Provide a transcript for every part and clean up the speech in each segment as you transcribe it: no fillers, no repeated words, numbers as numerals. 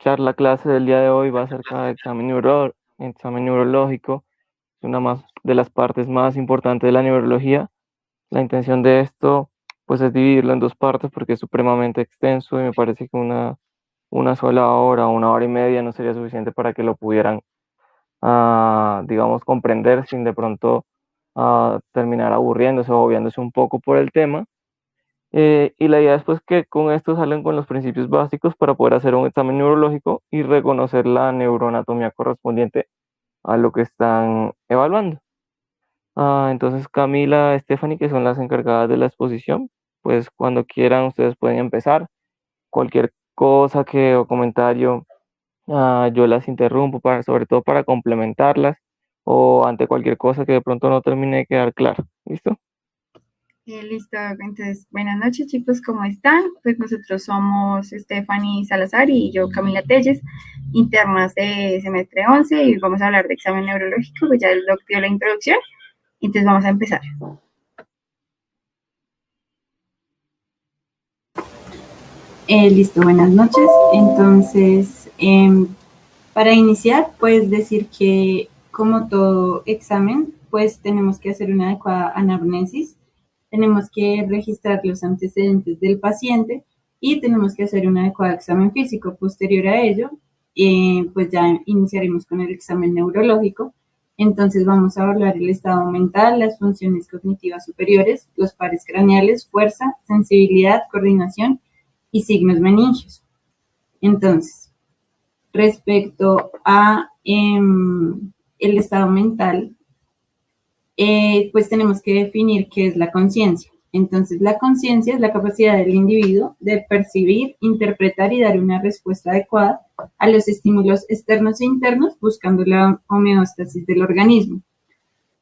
charla clase del día de hoy va acerca de examen neurológico. Es una más de las partes más importantes de la neurología. La intención de esto, pues, es dividirlo en dos partes porque es supremamente extenso y me parece que una sola hora o una hora y media no sería suficiente para que lo pudieran, digamos, comprender sin de pronto terminar aburriéndose o obviándose un poco por el tema. Y la idea es pues que con esto salen con los principios básicos para poder hacer un examen neurológico y reconocer la neuroanatomía correspondiente a lo que están evaluando. Entonces Camila, Stephanie, que son las encargadas de la exposición, pues cuando quieran ustedes pueden empezar. Cualquier cosa que o comentario, yo las interrumpo para, sobre todo para complementarlas o ante cualquier cosa que de pronto no termine de quedar claro. ¿Listo? Listo, entonces, buenas noches chicos, ¿cómo están? Pues nosotros somos Stephanie Salazar y yo Camila Telles, internas de semestre 11 y vamos a hablar de examen neurológico, pues ya el doc dio la introducción, entonces vamos a empezar. Listo, buenas noches. Entonces, para iniciar, puedes decir que como todo examen, pues tenemos que hacer una adecuada anamnesis, tenemos que registrar los antecedentes del paciente y tenemos que hacer un adecuado examen físico. Posterior a ello, pues ya iniciaremos con el examen neurológico. Entonces vamos a evaluar el estado mental, las funciones cognitivas superiores, los pares craneales, fuerza, sensibilidad, coordinación y signos meningios. Entonces, respecto a el estado mental, pues tenemos que definir qué es la conciencia. Entonces, la conciencia es la capacidad del individuo de percibir, interpretar y dar una respuesta adecuada a los estímulos externos e internos, buscando la homeostasis del organismo.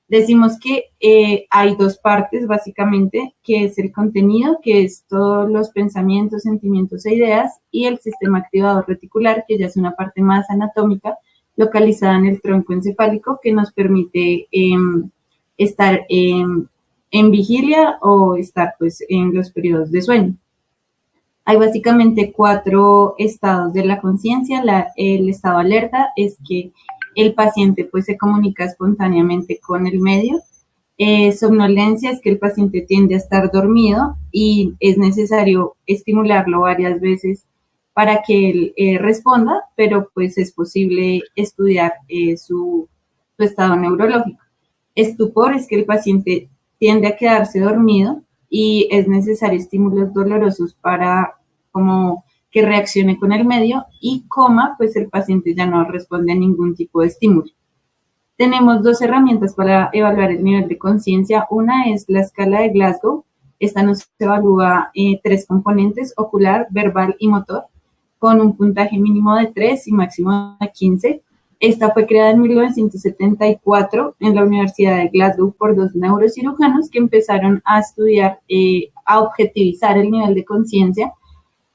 Decimos que hay dos partes, básicamente, que es el contenido, que es todos los pensamientos, sentimientos e ideas, y el sistema activador reticular, que ya es una parte más anatómica, localizada en el tronco encefálico, que nos permite estar en vigilia o estar pues en los periodos de sueño. Hay básicamente 4 estados de la conciencia. El estado alerta es que el paciente pues se comunica espontáneamente con el medio. Somnolencia es que el paciente tiende a estar dormido y es necesario estimularlo varias veces para que él responda, pero pues es posible estudiar su estado neurológico. Estupor es que el paciente tiende a quedarse dormido y es necesario estímulos dolorosos para como que reaccione con el medio, y coma, pues el paciente ya no responde a ningún tipo de estímulo. Tenemos 2 herramientas para evaluar el nivel de conciencia. Una es la escala de Glasgow. Esta nos evalúa 3 componentes: ocular, verbal y motor, con un puntaje mínimo de 3 y máximo de 15. Esta fue creada en 1974 en la Universidad de Glasgow por 2 neurocirujanos que empezaron a estudiar, a objetivizar el nivel de conciencia,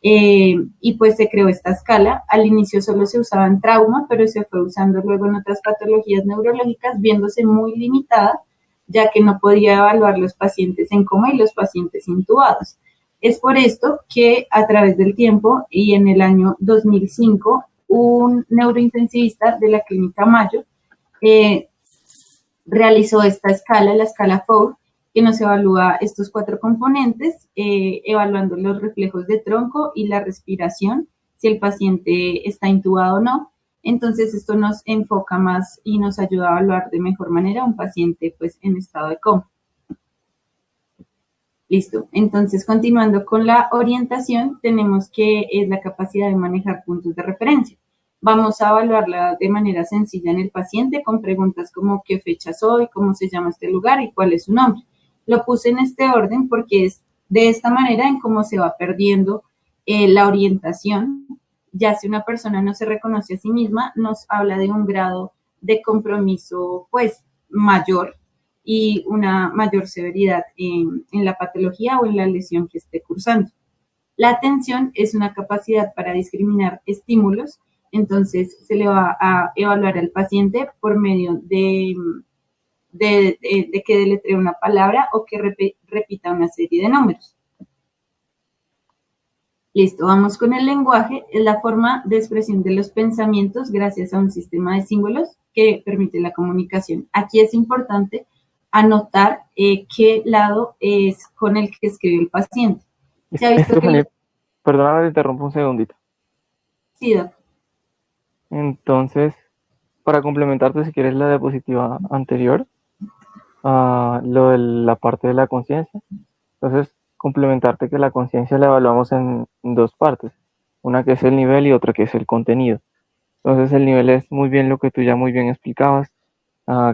y pues se creó esta escala. Al inicio solo se usaba en trauma, pero se fue usando luego en otras patologías neurológicas, viéndose muy limitada, ya que no podía evaluar los pacientes en coma y los pacientes intubados. Es por esto que a través del tiempo y en el año 2005, un neurointensivista de la Clínica Mayo eh, realizó esta escala, la escala FOUR, que nos evalúa estos 4 componentes, evaluando los reflejos de tronco y la respiración, si el paciente está intubado o no. Entonces esto nos enfoca más y nos ayuda a evaluar de mejor manera a un paciente pues en estado de coma. Listo. Entonces, continuando con la orientación, tenemos que es la capacidad de manejar puntos de referencia. Vamos a evaluarla de manera sencilla en el paciente con preguntas como qué fecha soy, cómo se llama este lugar y cuál es su nombre. Lo puse en este orden porque es de esta manera en cómo se va perdiendo la orientación. Ya si una persona no se reconoce a sí misma, nos habla de un grado de compromiso pues mayor y una mayor severidad en la patología o en la lesión que esté cursando. La atención es una capacidad para discriminar estímulos, entonces se le va a evaluar al paciente por medio de que deletree una palabra o que repita una serie de números. Listo, vamos con el lenguaje. Es la forma de expresión de los pensamientos gracias a un sistema de símbolos que permite la comunicación. Aquí es importante anotar qué lado es con el que escribe el paciente. Se ha visto Stephanie, que perdona, te interrumpo un segundito. sí, Entonces, para complementarte, si quieres la diapositiva anterior, lo de la parte de la conciencia. Entonces, complementarte que la conciencia la evaluamos en dos partes, una que es el nivel y otra que es el contenido. Entonces, el nivel es muy bien lo que tú ya muy bien explicabas,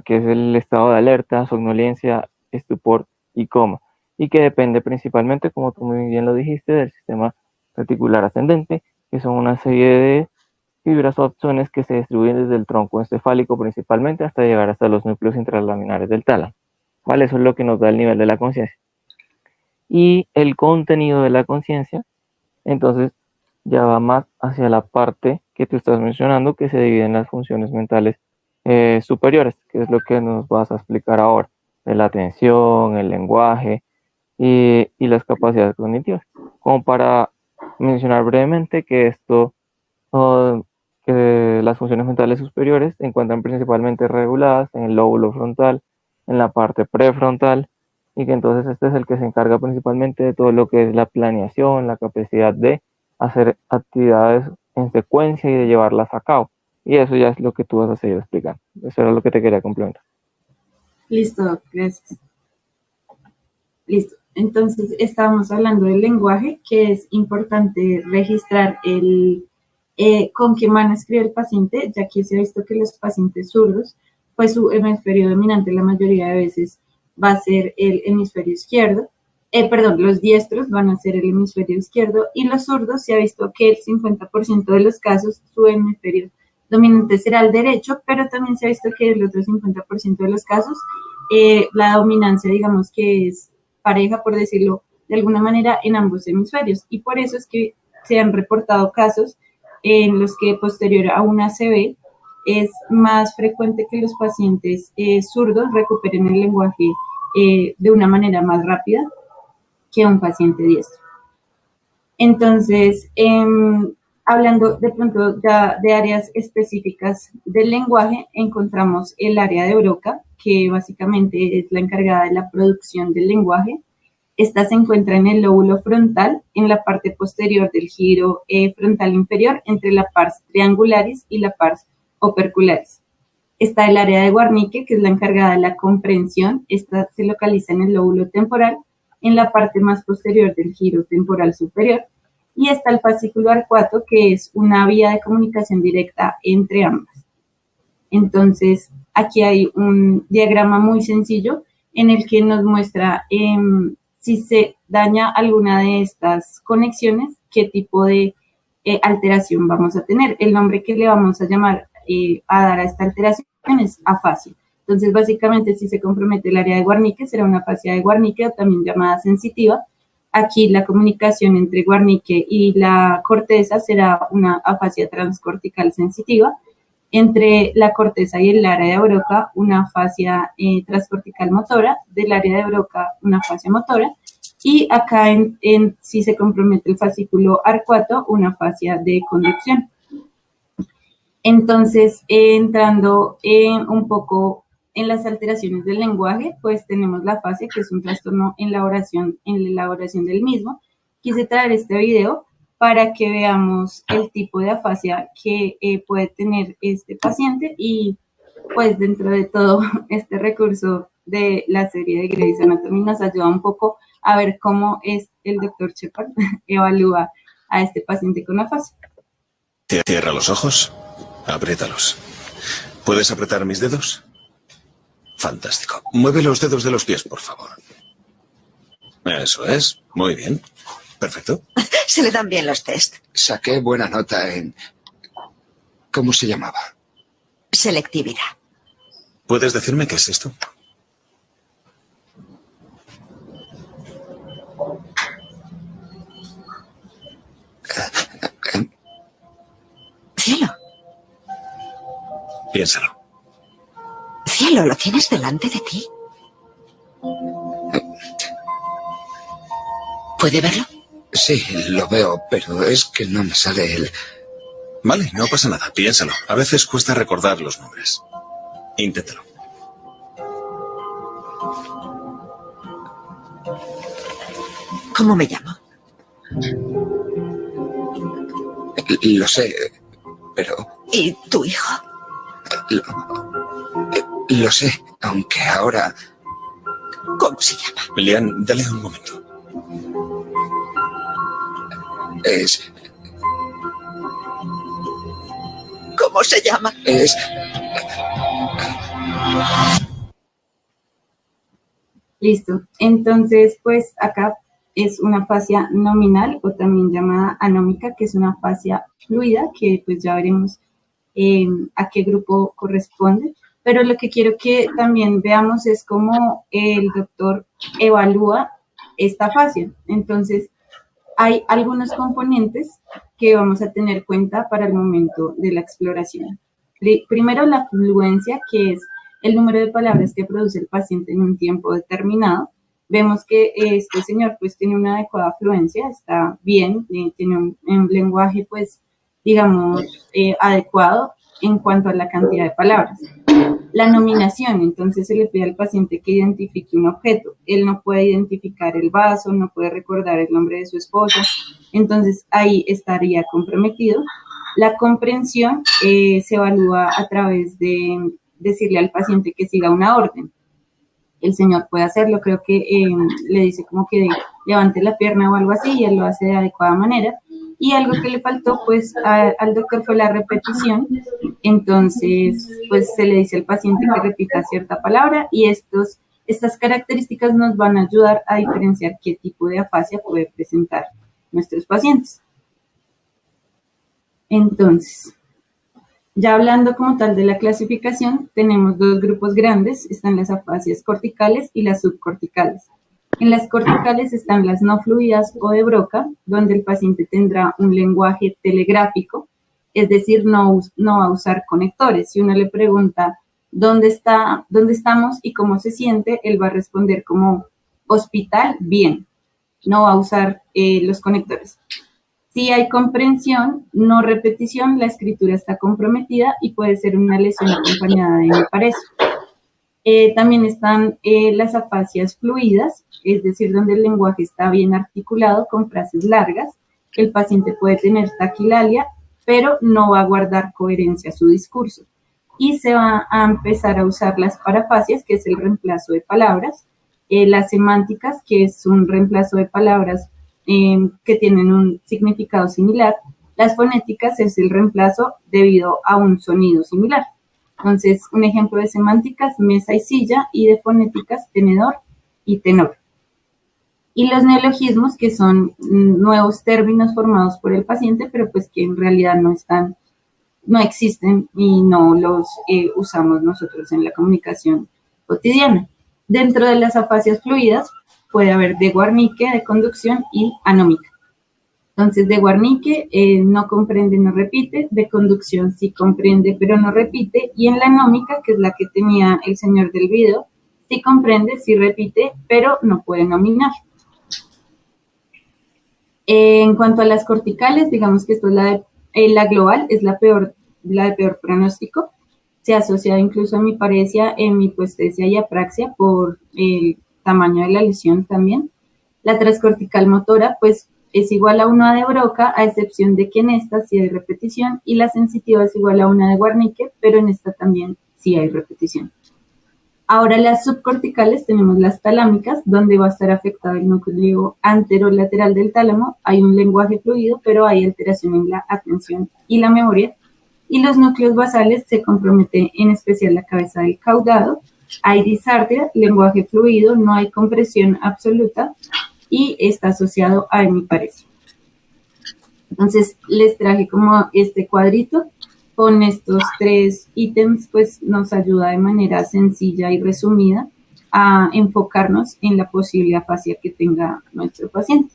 que es el estado de alerta, somnolencia, estupor y coma, y que depende principalmente, como tú muy bien lo dijiste, del sistema reticular ascendente, que son una serie de fibras o axones que se distribuyen desde el tronco encefálico principalmente hasta llegar hasta los núcleos intralaminares del tálamo. ¿Vale? Eso es lo que nos da el nivel de la conciencia. Y el contenido de la conciencia, entonces, ya va más hacia la parte que tú estás mencionando, que se divide en las funciones mentales superiores, que es lo que nos vas a explicar ahora, de la atención, el lenguaje y las capacidades cognitivas. Como para mencionar brevemente que esto, que las funciones mentales superiores se encuentran principalmente reguladas en el lóbulo frontal, en la parte prefrontal, y que entonces este es el que se encarga principalmente de todo lo que es la planeación, la capacidad de hacer actividades en secuencia y de llevarlas a cabo. Y eso ya es lo que tú vas a seguir explicando. Eso era lo que te quería complementar. listo, gracias. Listo. Entonces, estábamos hablando del lenguaje, que es importante registrar con qué mano escribe el paciente, ya que se ha visto que los pacientes zurdos, pues su hemisferio dominante la mayoría de veces va a ser el hemisferio izquierdo. Los diestros van a ser el hemisferio izquierdo y los zurdos se ha visto que el 50% de los casos su hemisferio dominante será el derecho, pero también se ha visto que el otro 50% de los casos la dominancia, digamos que es pareja, por decirlo de alguna manera, en ambos hemisferios. Y por eso es que se han reportado casos en los que posterior a una ACV es más frecuente que los pacientes zurdos recuperen el lenguaje de una manera más rápida que un paciente diestro. Entonces, hablando de pronto ya de áreas específicas del lenguaje, encontramos el área de Broca, que básicamente es la encargada de la producción del lenguaje. Esta se encuentra en el lóbulo frontal, en la parte posterior del giro frontal inferior, entre la pars triangularis y la pars opercularis. Está el área de Wernicke, que es la encargada de la comprensión. Esta se localiza en el lóbulo temporal, en la parte más posterior del giro temporal superior. Y está el fascículo arcuato, que es una vía de comunicación directa entre ambas. Entonces, aquí hay un diagrama muy sencillo en el que nos muestra si se daña alguna de estas conexiones, qué tipo de alteración vamos a tener. El nombre que le vamos a llamar a dar a esta alteración es afasia. Entonces, básicamente, si se compromete el área de Wernicke, será una afasia de Wernicke o también llamada sensitiva. Aquí la comunicación entre Wernicke y la corteza será una afasia transcortical sensitiva. Entre la corteza y el área de Broca, una afasia transcortical motora, del área de Broca, una afasia motora, y acá si se compromete el fascículo arcuato, una afasia de conducción. Entonces, entrando un poco en las alteraciones del lenguaje, pues tenemos la afasia, que es un trastorno en la elaboración del mismo. Quise traer este video para que veamos el tipo de afasia que puede tener este paciente y pues dentro de todo este recurso de la serie de Grey's Anatomy nos ayuda un poco a ver cómo es el doctor Shepard evalúa a este paciente con afasia. Cierra los ojos, apriétalos. ¿Puedes apretar mis dedos? Fantástico. Mueve los dedos de los pies, por favor. Eso es. Muy bien. Perfecto. Se le dan bien los test. Saqué buena nota en... ¿Cómo se llamaba? Selectividad. ¿Puedes decirme qué es esto? Cielo. Piénsalo. Cielo, lo tienes delante de ti. ¿Puede verlo? Sí, lo veo, pero es que no me sale el... Vale, no pasa nada, piénsalo. A veces cuesta recordar los nombres. Inténtalo. ¿Cómo me llamo? Lo sé, pero... ¿Y tu hijo? Lo sé, aunque ahora... ¿Cómo se llama? Lian, dale un momento. Es... ¿Cómo se llama? Es... Listo. Entonces, pues acá es una afasia nominal o también llamada anómica, que es una afasia fluida, que pues ya veremos a qué grupo corresponde. Pero lo que quiero que también veamos es cómo el doctor evalúa esta afasia. Entonces, hay algunos componentes que vamos a tener cuenta para el momento de la exploración. Primero, la fluencia, que es el número de palabras que produce el paciente en un tiempo determinado. Vemos que este señor pues tiene una adecuada fluencia, está bien, tiene un lenguaje pues digamos adecuado en cuanto a la cantidad de palabras. La nominación, entonces se le pide al paciente que identifique un objeto. Él no puede identificar el vaso, no puede recordar el nombre de su esposa, entonces ahí estaría comprometido. La comprensión se evalúa a través de decirle al paciente que siga una orden. El señor puede hacerlo, creo que le dice como que levante la pierna o algo así y él lo hace de adecuada manera. Y algo que le faltó pues al doctor fue la repetición. Entonces pues se le dice al paciente que repita cierta palabra y estas características nos van a ayudar a diferenciar qué tipo de afasia puede presentar nuestros pacientes. Entonces, ya hablando como tal de la clasificación, tenemos dos grupos grandes, están las afasias corticales y las subcorticales. En las corticales están las no fluidas o de Broca, donde el paciente tendrá un lenguaje telegráfico, es decir, no va a usar conectores. Si uno le pregunta dónde estamos y cómo se siente, él va a responder como hospital, bien, no va a usar los conectores. Si hay comprensión, no repetición, la escritura está comprometida y puede ser una lesión acompañada de me parece. También están las afasias fluidas, es decir, donde el lenguaje está bien articulado con frases largas. El paciente puede tener taquilalia, pero no va a guardar coherencia a su discurso. Y se va a empezar a usar las parafasias, que es el reemplazo de palabras, las semánticas, que es un reemplazo de palabras que tienen un significado similar. Las fonéticas es el reemplazo debido a un sonido similar. Entonces, un ejemplo de semánticas, mesa y silla, y de fonéticas, tenedor y tenor. Y los neologismos, que son nuevos términos formados por el paciente, pero pues que en realidad no existen y no los usamos nosotros en la comunicación cotidiana. Dentro de las afasias fluidas puede haber de Guarnique, de conducción y anómica. Entonces, de Guarnique no comprende, no repite, de conducción sí comprende, pero no repite, y en la anómica, que es la que tenía el señor del video, sí comprende, sí repite, pero no puede nominar. En cuanto a las corticales, digamos que esto es la global, es la de peor pronóstico. Se ha asociado incluso a hemiparesia, hemipoestesia y apraxia por el tamaño de la lesión también. La transcortical motora, pues, es igual a 1 de Broca, a excepción de que en esta sí hay repetición, y la sensitiva es igual a 1 de Guarnique, pero en esta también sí hay repetición. Ahora las subcorticales tenemos las talámicas, donde va a estar afectado el núcleo anterolateral del tálamo. Hay un lenguaje fluido, pero hay alteración en la atención y la memoria. Y los núcleos basales se compromete en especial la cabeza del caudado. Hay disartria, lenguaje fluido, no hay compresión absoluta y está asociado a hemiparesia. Entonces les traje como este cuadrito. Con estos 3 ítems, pues nos ayuda de manera sencilla y resumida a enfocarnos en la posible afasia que tenga nuestro paciente.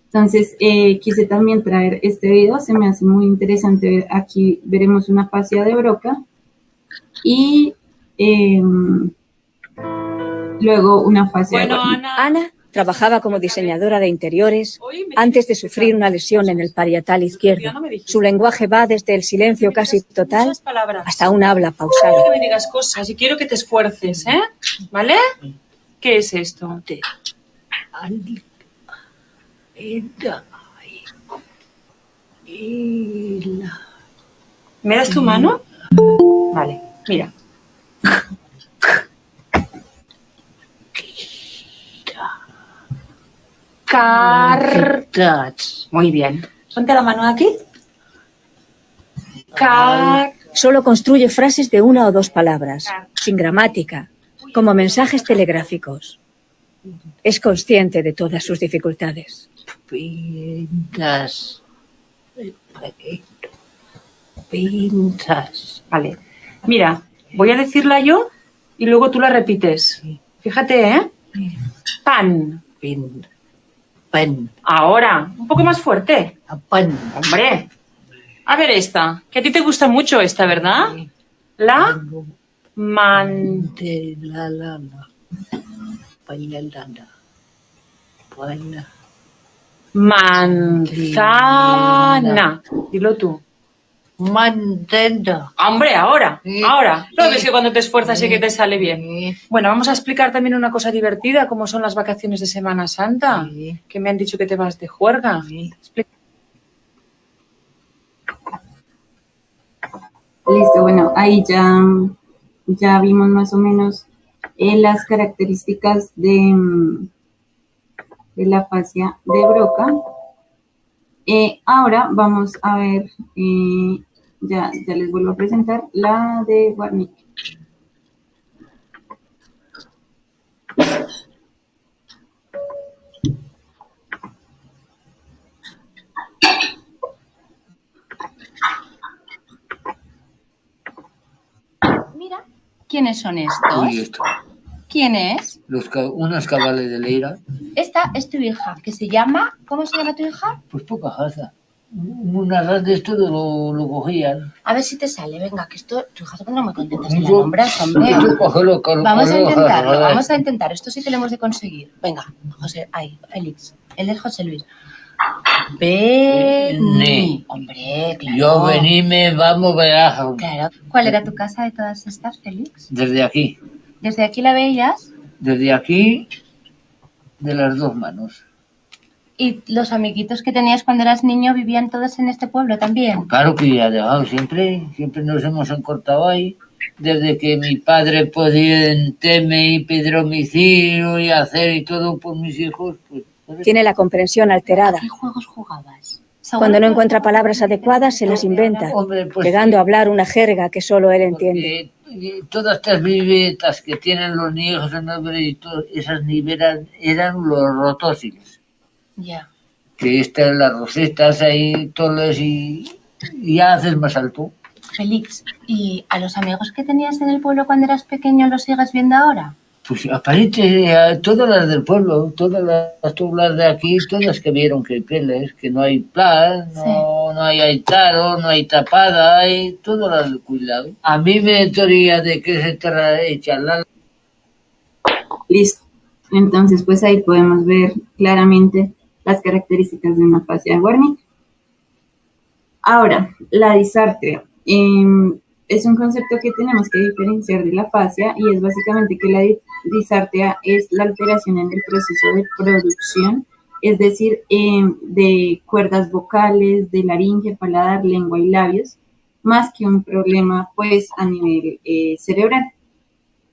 Entonces, quise también traer este video, se me hace muy interesante. Aquí veremos una afasia de Broca y luego una afasia de Guarnique. Ana, Trabajaba como diseñadora de interiores antes de sufrir una lesión en el parietal izquierdo. Su lenguaje va desde el silencio casi total hasta un habla pausada. Quiero que me digas cosas y quiero que te esfuerces, ¿eh? ¿Vale? ¿Qué es esto? ¿Me das tu mano? Vale, mira. Cartas. Muy bien. Ponte la mano aquí. Solo construye frases de una o dos palabras, sin gramática, como mensajes telegráficos. Es consciente de todas sus dificultades. Pintas. Vale. Mira, voy a decirla yo y luego tú la repites. Fíjate, ¿eh? Pan. Pan. Ahora, un poco más fuerte. Pan. Hombre. A ver esta, que a ti te gusta mucho esta, ¿verdad? La manzana. Dilo tú. Mantenta. Hombre, ahora. ¿No ves que cuando te esfuerzas sí que te sale bien? Bueno, vamos a explicar también una cosa divertida, como son las vacaciones de Semana Santa, que me han dicho que te vas de juerga. Listo, bueno, ahí ya vimos más o menos las características de la fascia de Broca. Ahora vamos a ver, ya les vuelvo a presentar la de Wernicke. Mira, ¿quiénes son estos? Uy, esto. ¿Quién es? Unos cabales de Leira. Esta es tu hija, que se llama... ¿Cómo se llama tu hija? Pues poca jaza. Una raz de esto lo cogían. A ver si te sale, venga, que esto... Tu hija se pondrá muy contenta si la nombras, hombre. Vamos a intentar. Esto sí que lo hemos de conseguir. Venga, José, ahí, Félix. Él es José Luis. Vení. Hombre, claro. Yo veníme, vamos, verás. Claro. ¿Cuál era tu casa de todas estas, Félix? Desde aquí. ¿Desde aquí la veías? Desde aquí, de las dos manos. ¿Y los amiguitos que tenías cuando eras niño vivían todos en este pueblo también? Claro que ya dejado siempre nos hemos encortado ahí. Desde que mi padre podía enterme y pedir domicilio y hacer y todo por mis hijos, pues... Tiene la comprensión alterada. ¿Qué juegos jugabas? Cuando no encuentra palabras adecuadas, se las inventa, Hombre, pues llegando a hablar una jerga que solo él entiende. Todas estas vivetas que tienen los niños en el esas nivelas eran los rotósiles. Ya. Que están las rosetas ahí, todas y ya haces más alto. Félix, ¿y a los amigos que tenías en el pueblo cuando eras pequeño los sigues viendo ahora? Pues aparece a todas las del pueblo, todas las de aquí, todas que vieron que peles, que no hay plan, no hay aitaro, no hay tapada, hay todas las del cuidado. A mí me teoría de que se te echa la... Listo. Entonces, pues ahí podemos ver claramente las características de una fascia de Wernicke. Ahora, la disártrea. Es un concepto que tenemos que diferenciar de la fascia y es básicamente que la disártrea es la alteración en el proceso de producción, es decir, de cuerdas vocales, de laringe, paladar, lengua y labios, más que un problema pues a nivel cerebral.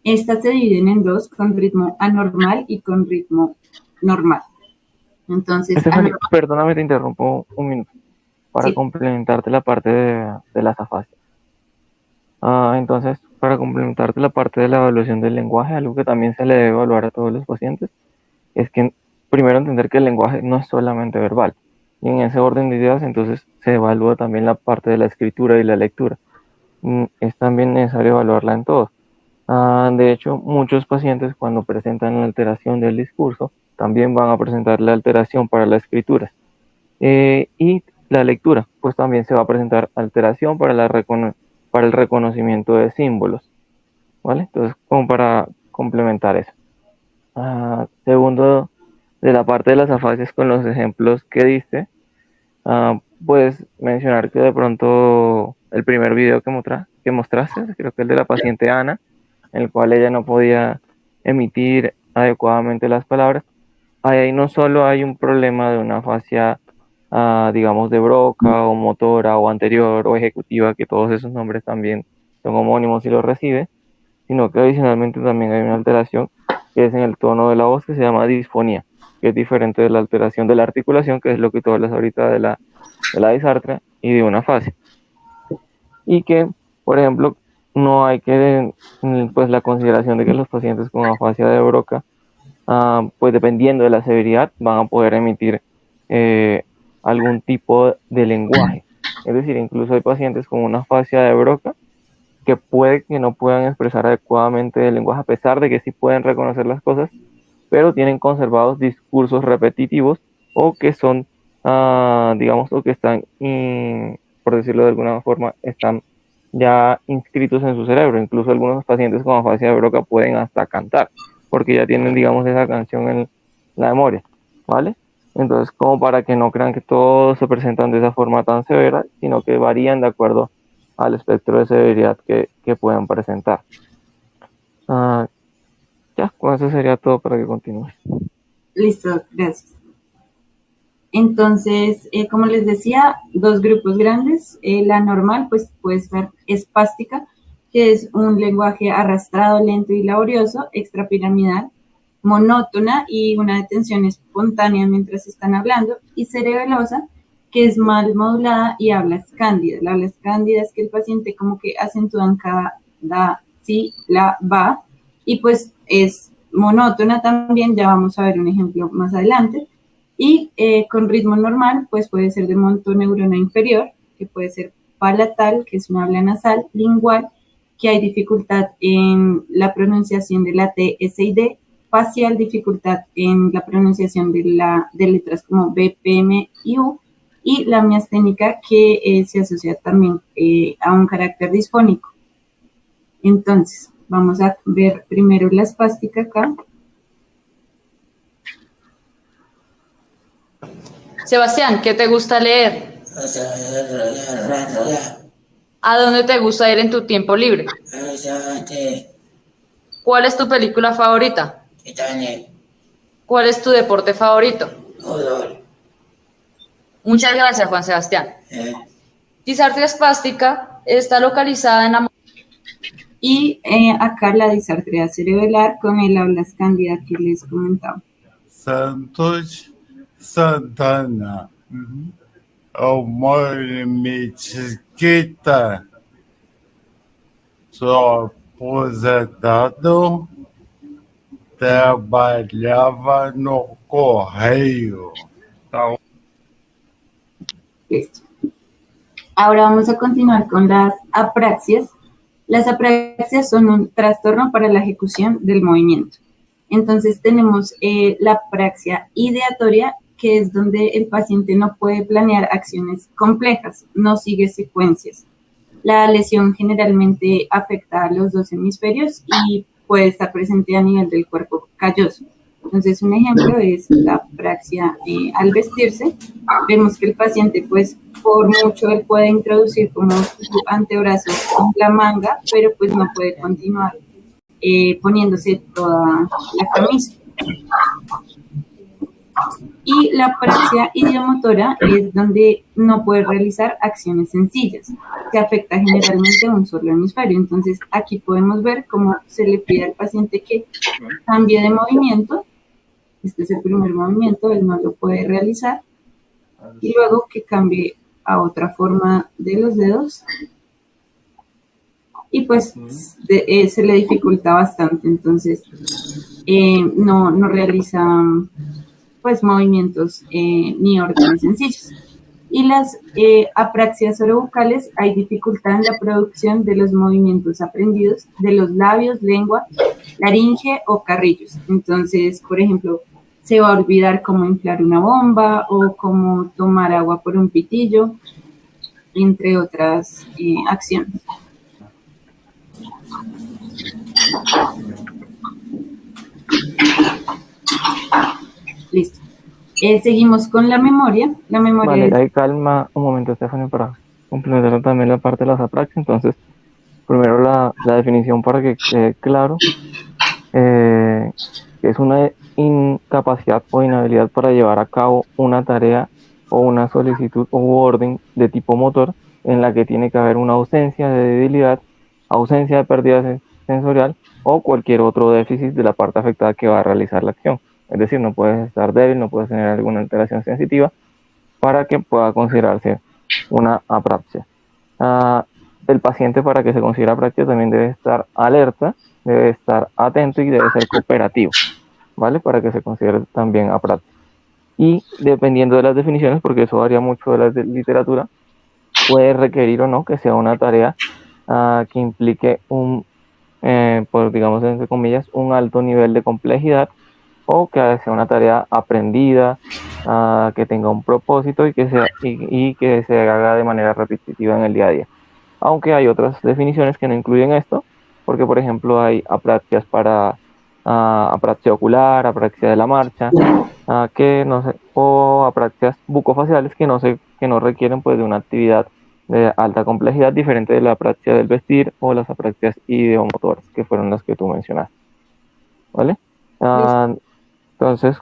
Estas se dividen en dos, con ritmo anormal y con ritmo normal. Entonces, perdóname, te interrumpo un minuto para complementarte la parte de las afasias. Entonces, para complementarte la parte de la evaluación del lenguaje, algo que también se le debe evaluar a todos los pacientes, es que primero entender que el lenguaje no es solamente verbal. Y en ese orden de ideas, entonces, se evalúa también la parte de la escritura y la lectura. Es también necesario evaluarla en todos. De hecho, muchos pacientes cuando presentan la alteración del discurso, también van a presentar la alteración para la escritura. Y la lectura, pues también se va a presentar alteración para el reconocimiento de símbolos, ¿vale? Entonces, como para complementar eso. Segundo, de la parte de las afasias con los ejemplos que diste, puedes mencionar que de pronto el primer video que mostraste, creo que el de la paciente Ana, en el cual ella no podía emitir adecuadamente las palabras, ahí no solo hay un problema de una afasia, digamos, de Broca o motora o anterior o ejecutiva, que todos esos nombres también son homónimos y los recibe, sino que adicionalmente también hay una alteración que es en el tono de la voz, que se llama disfonía, que es diferente de la alteración de la articulación, que es lo que tú hablas ahorita de la disartria y de una afasia. Y que, por ejemplo, no hay que, pues la consideración de que los pacientes con afasia de Broca, pues dependiendo de la severidad, van a poder emitir algún tipo de lenguaje. Es decir, incluso hay pacientes con una afasia de Broca que puede que no puedan expresar adecuadamente el lenguaje, a pesar de que sí pueden reconocer las cosas, pero tienen conservados discursos repetitivos o que son, digamos, o que están, por decirlo de alguna forma, están ya inscritos en su cerebro. Incluso algunos pacientes con afasia de Broca pueden hasta cantar, porque ya tienen, digamos, esa canción en la memoria, ¿vale? Entonces, como para que no crean que todos se presentan de esa forma tan severa, sino que varían de acuerdo al espectro de severidad que puedan presentar. Ya, con eso sería todo para que continúe. Listo, gracias. Entonces, como les decía, dos grupos grandes. La normal, pues puede ser espástica, que es un lenguaje arrastrado, lento y laborioso, extrapiramidal, monótona y una detención espontánea mientras están hablando, y cerebelosa, que es mal modulada y habla escándida. La habla escándida es que el paciente como que acentúa en cada da, si, la, va, y pues es monótona también, ya vamos a ver un ejemplo más adelante. Y con ritmo normal, pues puede ser de montoneurona inferior, que puede ser palatal, que es una habla nasal, lingual, que hay dificultad en la pronunciación de la T, S y D, facial, dificultad en la pronunciación de letras como B, P, M y U, y la miasténica, que se asocia también a un carácter disfónico. Entonces, vamos a ver primero la espástica acá. Sebastián, ¿qué te gusta leer? ¿A dónde te gusta ir en tu tiempo libre? ¿Cuál es tu película favorita? ¿Cuál es tu deporte favorito? Muchas gracias, Juan Sebastián. Disartria espástica está localizada en la... Y acá la disartria cerebelar con el habla escándida que les comentaba. Santos Santana. Amor, minha chiquita. Sou aposentado. Trabalhava no correio. Listo. Ahora vamos a continuar con las apraxias. Las apraxias son un trastorno para la ejecución del movimiento. Entonces tenemos la apraxia ideatoria, que es donde el paciente no puede planear acciones complejas, no sigue secuencias. La lesión generalmente afecta a los dos hemisferios y puede estar presente a nivel del cuerpo calloso. Entonces, un ejemplo es la apraxia al vestirse. Vemos que el paciente, pues, por mucho él puede introducir como su antebrazo en la manga, pero pues no puede continuar poniéndose toda la camisa. Y la apraxia idiomotora es donde no puede realizar acciones sencillas, que afecta generalmente a un solo hemisferio. Entonces, aquí podemos ver cómo se le pide al paciente que cambie de movimiento. Este es el primer movimiento, él no lo puede realizar. Y luego que cambie a otra forma de los dedos. Y pues se le dificulta bastante, entonces no realiza pues movimientos ni órdenes sencillos. Y las apraxias orobucales, hay dificultad en la producción de los movimientos aprendidos de los labios, lengua, laringe o carrillos. Entonces, por ejemplo, se va a olvidar cómo inflar una bomba o cómo tomar agua por un pitillo, entre otras acciones. Listo. Seguimos con la memoria. La memoria Vale, es... ahí calma un momento, Stephanie, para complementar también la parte de las apraxias. Entonces, primero la definición para que quede claro, que es una incapacidad o inhabilidad para llevar a cabo una tarea o una solicitud u orden de tipo motor en la que tiene que haber una ausencia de debilidad, ausencia de pérdida sensorial o cualquier otro déficit de la parte afectada que va a realizar la acción. Es decir, no puedes estar débil, no puedes tener alguna alteración sensitiva para que pueda considerarse una apraxia. El paciente, para que se considere apraxia, también debe estar alerta, debe estar atento y debe ser cooperativo, ¿vale? Para que se considere también apraxia. Y dependiendo de las definiciones, porque eso varía mucho de la literatura, puede requerir o no que sea una tarea que implique pues digamos entre comillas, un alto nivel de complejidad, o que sea una tarea aprendida, que tenga un propósito y que se haga de manera repetitiva en el día a día. Aunque hay otras definiciones que no incluyen esto, porque por ejemplo hay apraxias para apraxia ocular, apraxia de la marcha, que no sé, o apraxias bucofaciales que no requieren pues de una actividad de alta complejidad, diferente de la apraxia del vestir o las apraxias ideomotoras, que fueron las que tú mencionaste, ¿vale? Entonces,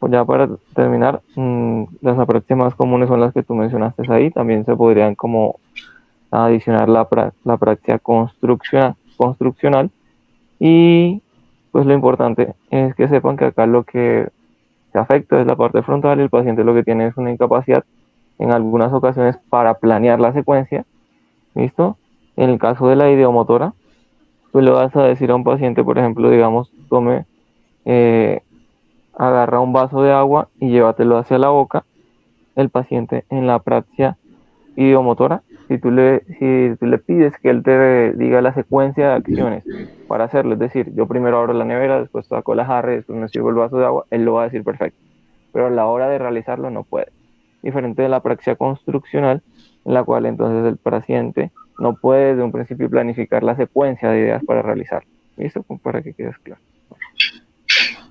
ya para terminar, las apraxias más comunes son las que tú mencionaste ahí. También se podrían como adicionar la apraxia construccional. Y pues lo importante es que sepan que acá lo que se afecta es la parte frontal y el paciente lo que tiene es una incapacidad en algunas ocasiones para planear la secuencia. ¿Listo? En el caso de la ideomotora, tú le vas a decir a un paciente, por ejemplo, digamos, agarra un vaso de agua y llévatelo hacia la boca. El paciente en la apraxia ideomotora, si tú le pides que él te diga la secuencia de acciones para hacerlo, es decir, yo primero abro la nevera, después saco la jarra, después me sirvo el vaso de agua, él lo va a decir perfecto, pero a la hora de realizarlo no puede. Diferente de la apraxia construccional, en la cual entonces el paciente no puede desde un principio planificar la secuencia de ideas para realizarlo. ¿Listo? Para que quede claro.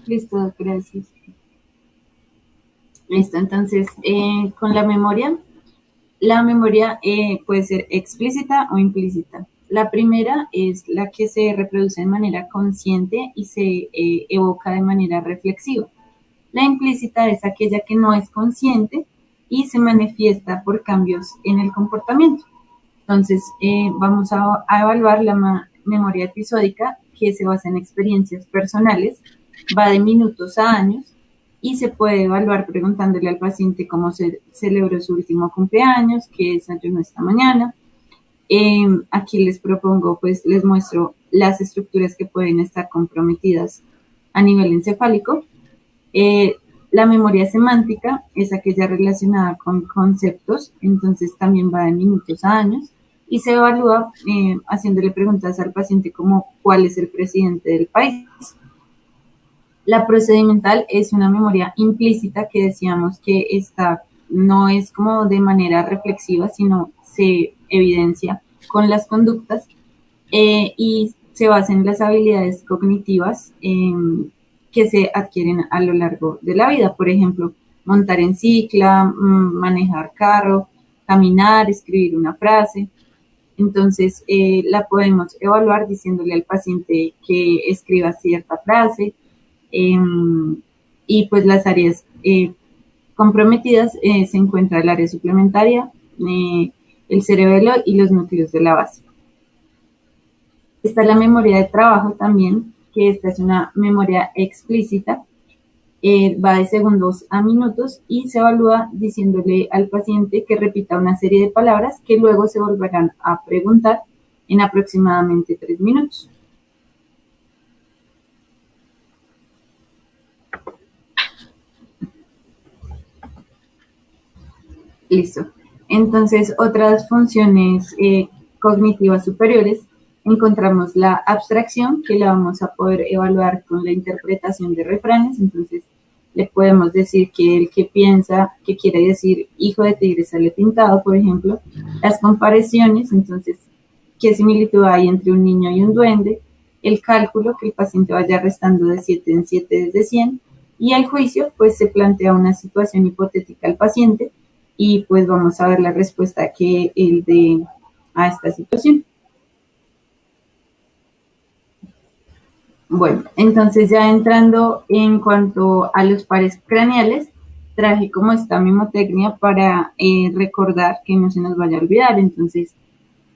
Listo, gracias. Listo, entonces, con la memoria puede ser explícita o implícita. La primera es la que se reproduce de manera consciente y se evoca de manera reflexiva. La implícita es aquella que no es consciente y se manifiesta por cambios en el comportamiento. Entonces, vamos a evaluar la memoria episódica, que se basa en experiencias personales, va de minutos a años, y se puede evaluar preguntándole al paciente cómo se celebró su último cumpleaños, qué desayunó esta mañana. Aquí les propongo, pues les muestro las estructuras que pueden estar comprometidas a nivel encefálico. La memoria semántica es aquella relacionada con conceptos, entonces también va de minutos a años, y se evalúa haciéndole preguntas al paciente como ¿cuál es el presidente del país? La procedimental es una memoria implícita que decíamos que no es como de manera reflexiva, sino se evidencia con las conductas y se basa en las habilidades cognitivas que se adquieren a lo largo de la vida. Por ejemplo, montar en cicla, manejar carro, caminar, escribir una frase. Entonces, la podemos evaluar diciéndole al paciente que escriba cierta frase. Y pues las áreas comprometidas se encuentra el área suplementaria, el cerebelo y los núcleos de la base. Está la memoria de trabajo también, que esta es una memoria explícita, va de segundos a minutos y se evalúa diciéndole al paciente que repita una serie de palabras que luego se volverán a preguntar en aproximadamente 3 minutos. Listo. Entonces, otras funciones cognitivas superiores, encontramos la abstracción, que la vamos a poder evaluar con la interpretación de refranes. Entonces, le podemos decir que el que piensa que quiere decir hijo de tigre sale pintado, por ejemplo. Las comparaciones, entonces, ¿qué similitud hay entre un niño y un duende? El cálculo, que el paciente vaya restando de 7 en 7 desde 100. Y al juicio, pues se plantea una situación hipotética al paciente y pues vamos a ver la respuesta que él dé a esta situación. Bueno, entonces ya entrando en cuanto a los pares craneales, traje como esta mnemotecnia para recordar que no se nos vaya a olvidar. Entonces,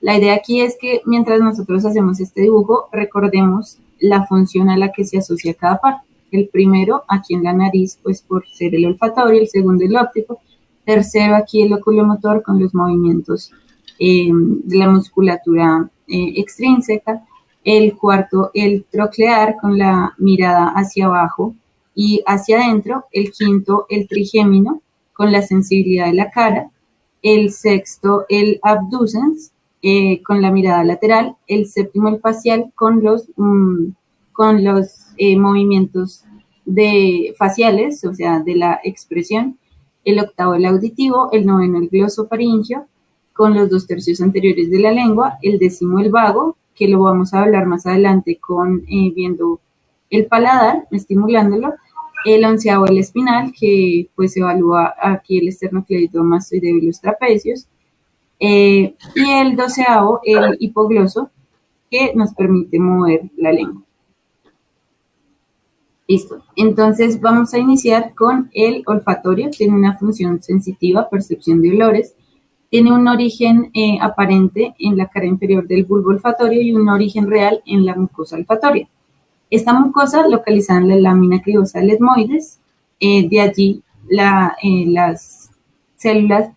la idea aquí es que mientras nosotros hacemos este dibujo, recordemos la función a la que se asocia cada par. El primero, aquí en la nariz, pues por ser el olfatorio, el segundo, el óptico, tercero, aquí el oculomotor con los movimientos de la musculatura extrínseca, el cuarto, el troclear con la mirada hacia abajo y hacia adentro, el quinto, el trigémino con la sensibilidad de la cara, el sexto, el abducens con la mirada lateral, el séptimo, el facial con los movimientos faciales, o sea, de la expresión, el octavo, el auditivo, el noveno, el glosofaringeo, con los 2/3 anteriores de la lengua, el décimo, el vago, que lo vamos a hablar más adelante con viendo el paladar, estimulándolo, el onceavo, el espinal, que pues evalúa aquí el esternocleidomastoideo y los trapecios, y el 12avo, el hipogloso, que nos permite mover la lengua. Listo, entonces vamos a iniciar con el olfatorio. Tiene una función sensitiva, percepción de olores, tiene un origen aparente en la cara inferior del bulbo olfatorio y un origen real en la mucosa olfatoria. Esta mucosa localizada en la lámina cribosa del etmoides, de allí las células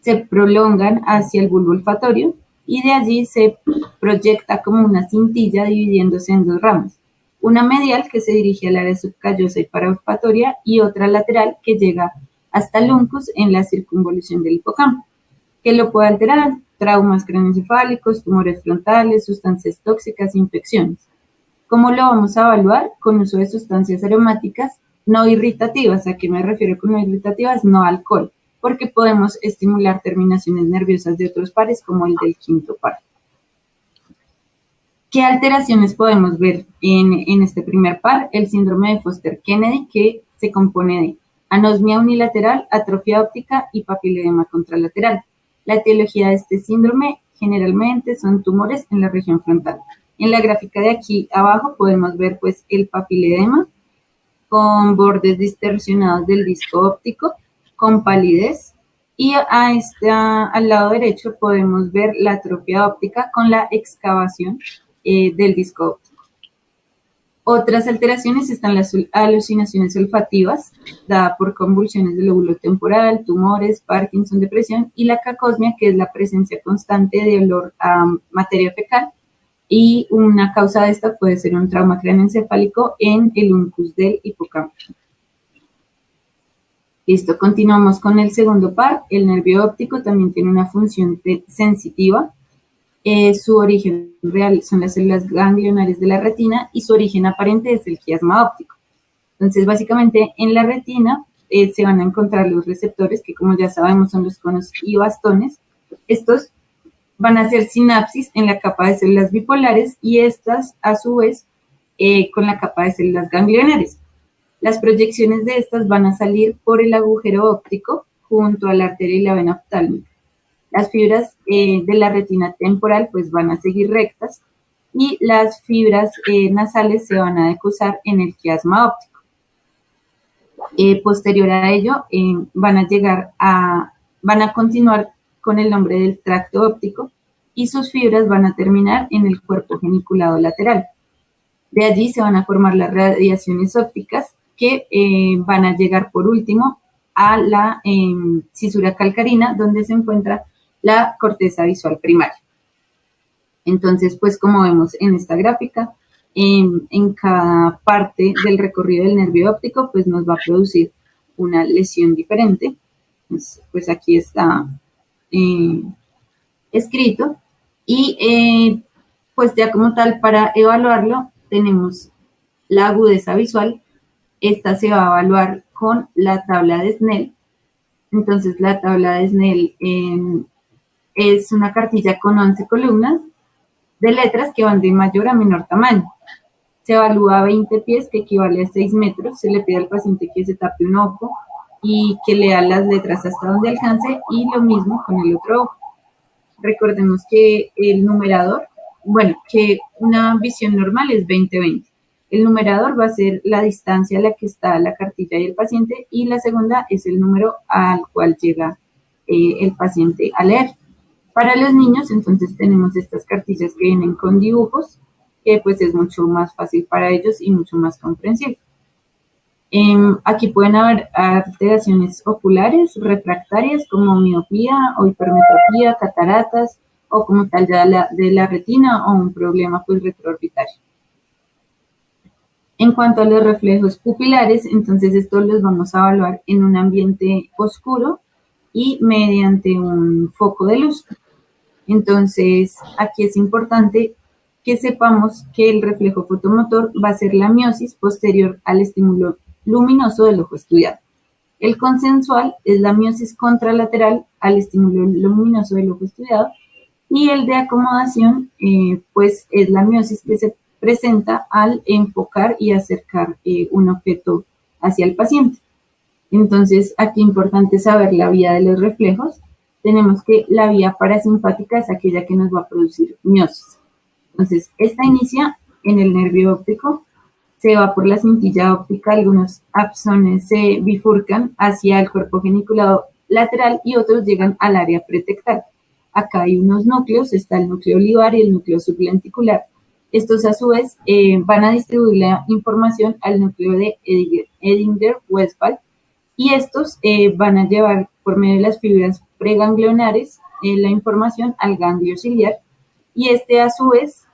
se prolongan hacia el bulbo olfatorio y de allí se proyecta como una cintilla dividiéndose en dos ramas. Una medial que se dirige al área subcallosa y paraolfatoria y otra lateral que llega hasta el uncus en la circunvolución del hipocampo. ¿Qué lo puede alterar? Traumas craneoencefálicos, tumores frontales, sustancias tóxicas, infecciones. ¿Cómo lo vamos a evaluar? Con uso de sustancias aromáticas no irritativas. ¿A qué me refiero con no irritativas? No alcohol, porque podemos estimular terminaciones nerviosas de otros pares como el del quinto par. ¿Qué alteraciones podemos ver en este primer par? El síndrome de Foster-Kennedy, que se compone de anosmia unilateral, atrofia óptica y papiledema contralateral. La etiología de este síndrome generalmente son tumores en la región frontal. En la gráfica de aquí abajo podemos ver pues el papiledema con bordes distorsionados del disco óptico, con palidez, y al lado derecho podemos ver la atrofia óptica con la excavación del disco óptico. Otras alteraciones están las alucinaciones olfativas, dadas por convulsiones del lóbulo temporal, tumores, Parkinson, depresión, y la cacosmia, que es la presencia constante de olor a materia fecal, y una causa de esta puede ser un trauma craneoencefálico en el uncus del hipocampo. Listo, continuamos con el segundo par. El nervio óptico también tiene una función sensitiva. Su origen real son las células ganglionares de la retina y su origen aparente es el quiasma óptico. Entonces, básicamente, en la retina se van a encontrar los receptores, que como ya sabemos son los conos y bastones. Estos van a hacer sinapsis en la capa de células bipolares y estas, a su vez, con la capa de células ganglionares. Las proyecciones de estas van a salir por el agujero óptico junto a la arteria y la vena oftálmica. Las fibras de la retina temporal pues van a seguir rectas y las fibras nasales se van a decusar en el quiasma óptico. Posterior a ello van a continuar con el nombre del tracto óptico y sus fibras van a terminar en el cuerpo geniculado lateral. De allí se van a formar las radiaciones ópticas que van a llegar por último a la cisura calcarina, donde se encuentra la corteza visual primaria. Entonces, pues como vemos en esta gráfica, en cada parte del recorrido del nervio óptico, pues nos va a producir una lesión diferente. Pues aquí está escrito y pues ya como tal para evaluarlo tenemos la agudeza visual. Esta se va a evaluar con la tabla de Snell. Entonces la tabla de Snell es una cartilla con 11 columnas de letras que van de mayor a menor tamaño. Se evalúa a 20 pies, que equivale a 6 metros. Se le pide al paciente que se tape un ojo y que lea las letras hasta donde alcance, y lo mismo con el otro ojo. Recordemos que el numerador, bueno, que una visión normal es 20-20. El numerador va a ser la distancia a la que está la cartilla y el paciente, y la segunda es el número al cual llega el paciente a leer. Para los niños, entonces, tenemos estas cartillas que vienen con dibujos, que pues es mucho más fácil para ellos y mucho más comprensible. Aquí pueden haber alteraciones oculares, refractarias, como miopía o hipermetropía, cataratas, o como tal ya de la retina, o un problema pues retroorbitario. En cuanto a los reflejos pupilares, entonces estos los vamos a evaluar en un ambiente oscuro y mediante un foco de luz. Entonces, aquí es importante que sepamos que el reflejo fotomotor va a ser la miosis posterior al estímulo luminoso del ojo estudiado. El consensual es la miosis contralateral al estímulo luminoso del ojo estudiado, y el de acomodación, pues es la miosis que se presenta al enfocar y acercar un objeto hacia el paciente. Entonces, aquí es importante saber la vía de los reflejos. Tenemos que la vía parasimpática es aquella que nos va a producir miosis. Entonces, esta inicia en el nervio óptico, se va por la cintilla óptica, algunos axones se bifurcan hacia el cuerpo geniculado lateral y otros llegan al área pretectal. Acá hay unos núcleos, está el núcleo olivar y el núcleo sublenticular. Estos a su vez van a distribuir la información al núcleo de Edinger-Westphal, y estos van a llevar por medio de las fibras preganglionares la información al ganglio ciliar, y este a su vez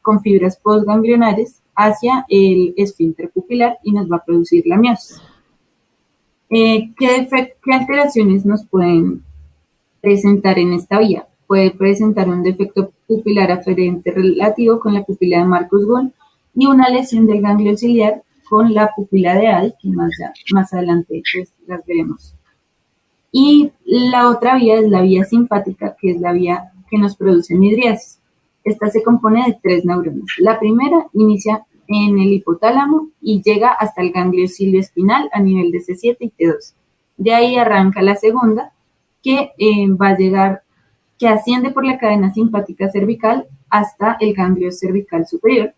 con fibras postganglionares hacia el esfínter pupilar, y nos va a producir la miosis. ¿Qué alteraciones nos pueden presentar en esta vía? Puede presentar un defecto pupilar aferente relativo con la pupila de Marcus-Gunn y una lesión del ganglio ciliar con la pupila de Addy, que más adelante pues las veremos. Y la otra vía es la vía simpática, que es la vía que nos produce midriasis. Esta se compone de 3 neuronas. La primera inicia en el hipotálamo y llega hasta el ganglio cilioespinal a nivel de C7 y T2. De ahí arranca la segunda, que va a llegar, que asciende por la cadena simpática cervical hasta el ganglio cervical superior.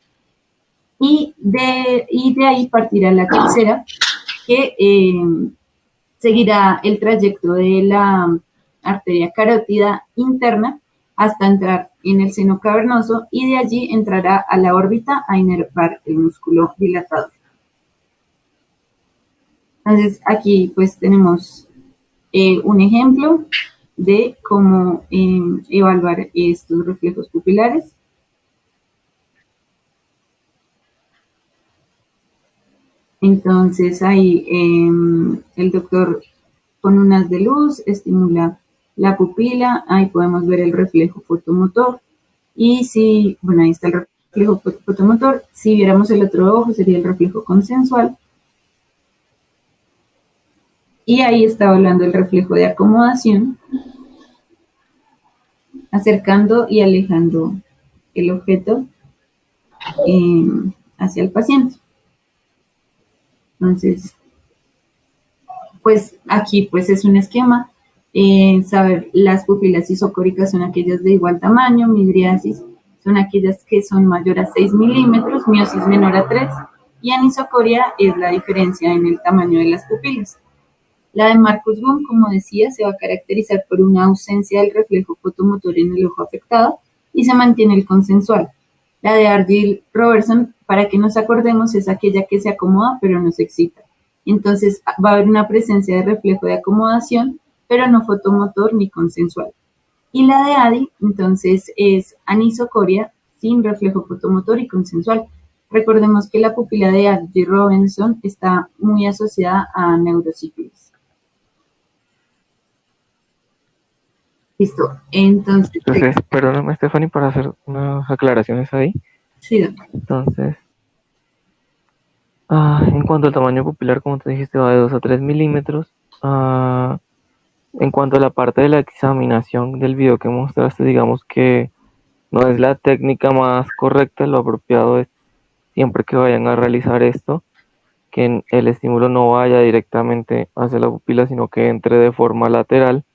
Y de ahí partirá la tercera, que seguirá el trayecto de la arteria carótida interna hasta entrar en el seno cavernoso, y de allí entrará a la órbita a inervar el músculo dilatador. Entonces, aquí pues tenemos un ejemplo de cómo evaluar estos reflejos pupilares. Entonces ahí el doctor con unas de luz estimula la pupila, ahí podemos ver el reflejo fotomotor, y si, bueno, ahí está el reflejo fotomotor. Si viéramos el otro ojo sería el reflejo consensual, y ahí está hablando el reflejo de acomodación, acercando y alejando el objeto hacia el paciente. Entonces, pues aquí pues es un esquema. Saber las pupilas isocóricas son aquellas de igual tamaño, midriasis son aquellas que son mayor a 6 milímetros, miosis menor a 3, y anisocoria es la diferencia en el tamaño de las pupilas. La de Marcus-Gunn, como decía, se va a caracterizar por una ausencia del reflejo fotomotor en el ojo afectado y se mantiene el consensual. La de Ardil-Robertson, para que nos acordemos, es aquella que se acomoda pero no se excita. Entonces va a haber una presencia de reflejo de acomodación, pero no fotomotor ni consensual. Y la de Addy, entonces, es anisocoria sin reflejo fotomotor y consensual. Recordemos que la pupila de Ardil-Robertson está muy asociada a neurosífilis. Listo, entonces... Perdóname, Stephanie, para hacer unas aclaraciones ahí. Sí, doctor. Entonces, en cuanto al tamaño pupilar, como te dijiste, va de 2 a 3 milímetros. En cuanto a la parte de la examinación del video que mostraste, digamos que no es la técnica más correcta. Lo apropiado es siempre que vayan a realizar esto, que el estímulo no vaya directamente hacia la pupila, sino que entre de forma lateral,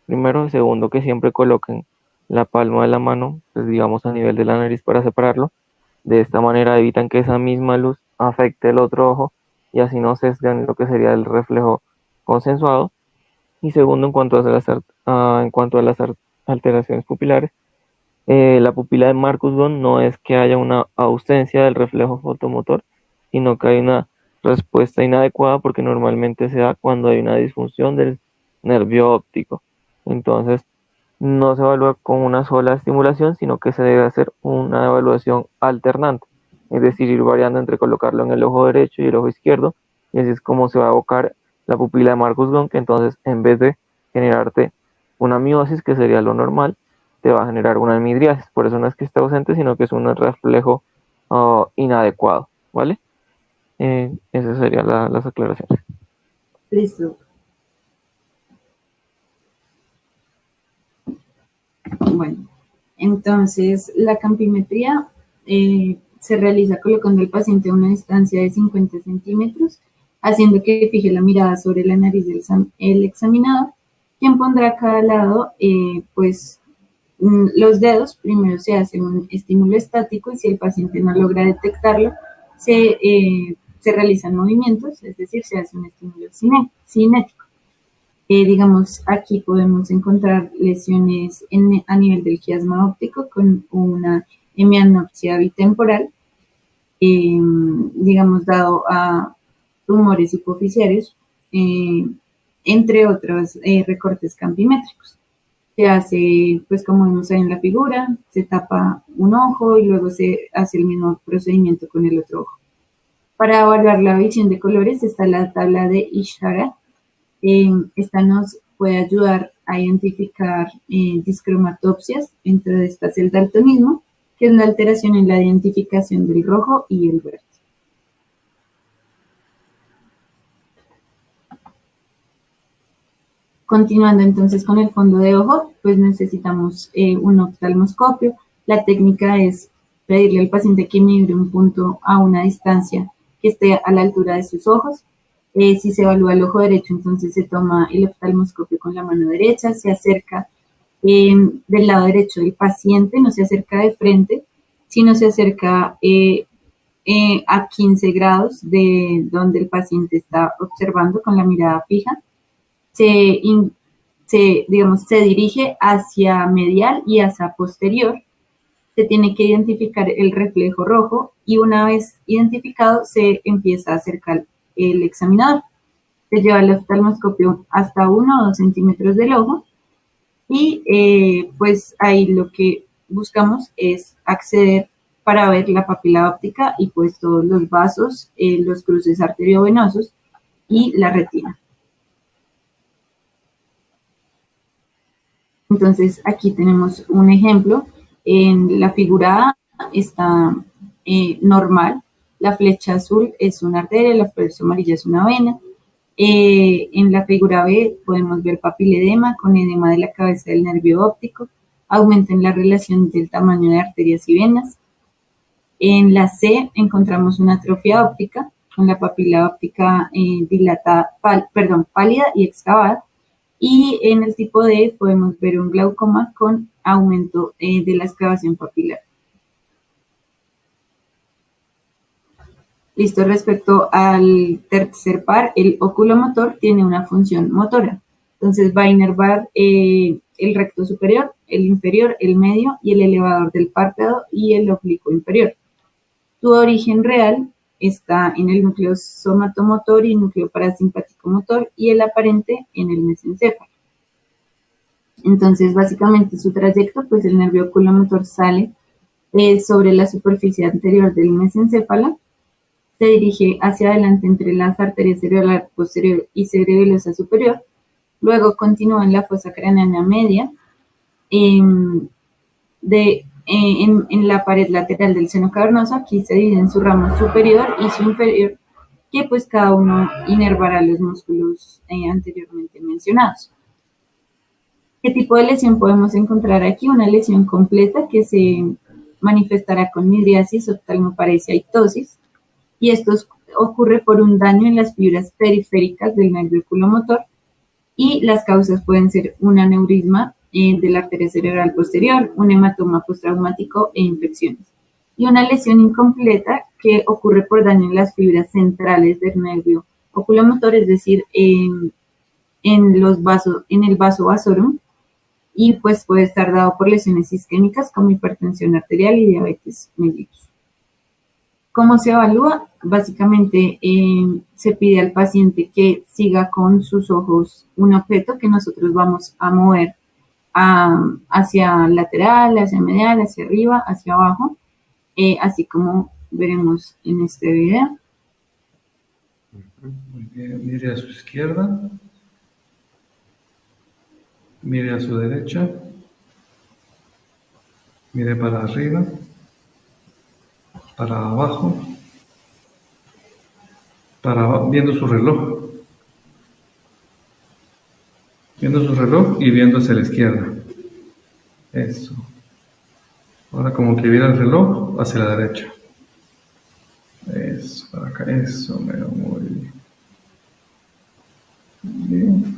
primero. Segundo, que siempre coloquen la palma de la mano, pues digamos a nivel de la nariz para separarlo. De esta manera evitan que esa misma luz afecte el otro ojo y así no sesgan lo que sería el reflejo consensuado. Y segundo, en cuanto a las alteraciones pupilares, la pupila de Marcus-Gunn no es que haya una ausencia del reflejo fotomotor, sino que hay una respuesta inadecuada, porque normalmente se da cuando hay una disfunción del nervio óptico. Entonces, no se evalúa con una sola estimulación, sino que se debe hacer una evaluación alternante, es decir, ir variando entre colocarlo en el ojo derecho y el ojo izquierdo, y así es como se va a evocar la pupila de Marcus-Gunn, que entonces, en vez de generarte una miosis, que sería lo normal, te va a generar una midriasis. Por eso no es que esté ausente, sino que es un reflejo inadecuado, ¿vale? Esas serían las aclaraciones. Listo. Bueno, entonces la campimetría se realiza colocando al paciente a una distancia de 50 centímetros, haciendo que fije la mirada sobre la nariz del examinador, quien pondrá a cada lado, pues, los dedos. Primero se hace un estímulo estático y si el paciente no logra detectarlo, se realizan movimientos, es decir, se hace un estímulo cinético. Digamos, aquí podemos encontrar lesiones a nivel del quiasma óptico con una hemianopsia bitemporal, digamos, dado a tumores hipoficiarios, entre otros recortes campimétricos. Se hace, pues como vemos ahí en la figura, se tapa un ojo y luego se hace el mismo procedimiento con el otro ojo. Para evaluar la visión de colores está la tabla de Ishihara. Esta nos puede ayudar a identificar discromatopsias. Entre de estas el daltonismo, que es la alteración en la identificación del rojo y el verde. Continuando entonces con el fondo de ojo, pues necesitamos un oftalmoscopio. La técnica es pedirle al paciente que mire un punto a una distancia que esté a la altura de sus ojos. Si se evalúa el ojo derecho, entonces se toma el oftalmoscopio con la mano derecha, se acerca del lado derecho del paciente, no se acerca de frente, sino se acerca a 15 grados de donde el paciente está observando con la mirada fija. Se dirige hacia medial y hacia posterior. Se tiene que identificar el reflejo rojo y una vez identificado se empieza a acercar el examinador. Se lleva el oftalmoscopio hasta 1 o 2 centímetros del ojo y pues ahí lo que buscamos es acceder para ver la papila óptica y pues todos los vasos, los cruces arteriovenosos y la retina. Entonces aquí tenemos un ejemplo. En la figura A está normal. La flecha azul es una arteria, la flecha amarilla es una vena. En la figura B podemos ver papiledema con edema de la cabeza del nervio óptico. Aumenta en la relación del tamaño de arterias y venas. En la C encontramos una atrofia óptica con la papila óptica pálida y excavada. Y en el tipo D podemos ver un glaucoma con aumento de la excavación papilar. Listo, respecto al tercer par, el oculomotor tiene una función motora. Entonces va a inervar el recto superior, el inferior, el medio y el elevador del párpado y el oblicuo inferior. Su origen real está en el núcleo somatomotor y núcleo parasimpático motor y el aparente en el mesencéfalo. Entonces, básicamente su trayecto, pues el nervio oculomotor sale sobre la superficie anterior del mesencéfalo, se dirige hacia adelante entre las arterias cerebral posterior y cerebelosa superior, luego continúa en la fosa craneana media, en la pared lateral del seno cavernoso. Aquí se divide en su ramo superior y su inferior, que pues cada uno inervará los músculos anteriormente mencionados. ¿Qué tipo de lesión podemos encontrar aquí? Una lesión completa que se manifestará con midriasis, oftalmoparesia y ptosis, y esto ocurre por un daño en las fibras periféricas del nervio oculomotor, y las causas pueden ser un aneurisma de la arteria cerebral posterior, un hematoma postraumático e infecciones, y una lesión incompleta que ocurre por daño en las fibras centrales del nervio oculomotor, es decir, en el vaso vasorum, y pues puede estar dado por lesiones isquémicas como hipertensión arterial y diabetes mellitus. ¿Cómo se evalúa? Básicamente se pide al paciente que siga con sus ojos un objeto que nosotros vamos a mover hacia lateral, hacia medial, hacia arriba, hacia abajo, así como veremos en este video. Muy bien, mire a su izquierda, mire a su derecha, mire para arriba, para abajo, viendo su reloj. Viendo su reloj y viendo hacia la izquierda. Eso. Ahora como que viera el reloj hacia la derecha. Eso, para acá. Eso, me va muy bien. Bien.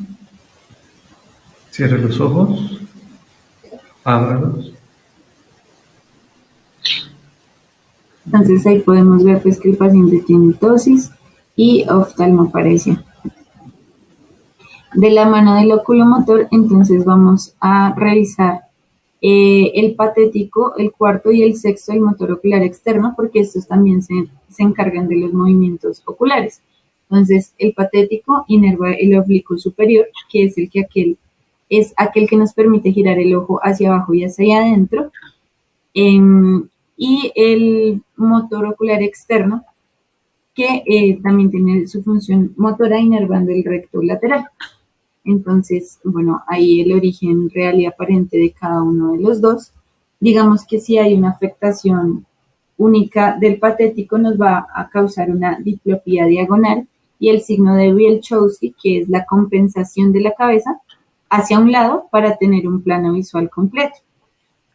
Cierre los ojos. Ábralos. Entonces ahí podemos ver pues que el paciente tiene ptosis y oftalmoparesia. De la mano del oculomotor, entonces vamos a revisar el patético, el cuarto y el sexto del motor ocular externo, porque estos también se encargan de los movimientos oculares. Entonces, el patético inerva el oblicuo superior, que es aquel que nos permite girar el ojo hacia abajo y hacia adentro, y el motor ocular externo, que también tiene su función motora inervando el recto lateral. Entonces, bueno, ahí el origen real y aparente de cada uno de los dos. Digamos que si hay una afectación única del patético, nos va a causar una diplopía diagonal, y el signo de Wielchowski, que es la compensación de la cabeza hacia un lado para tener un plano visual completo.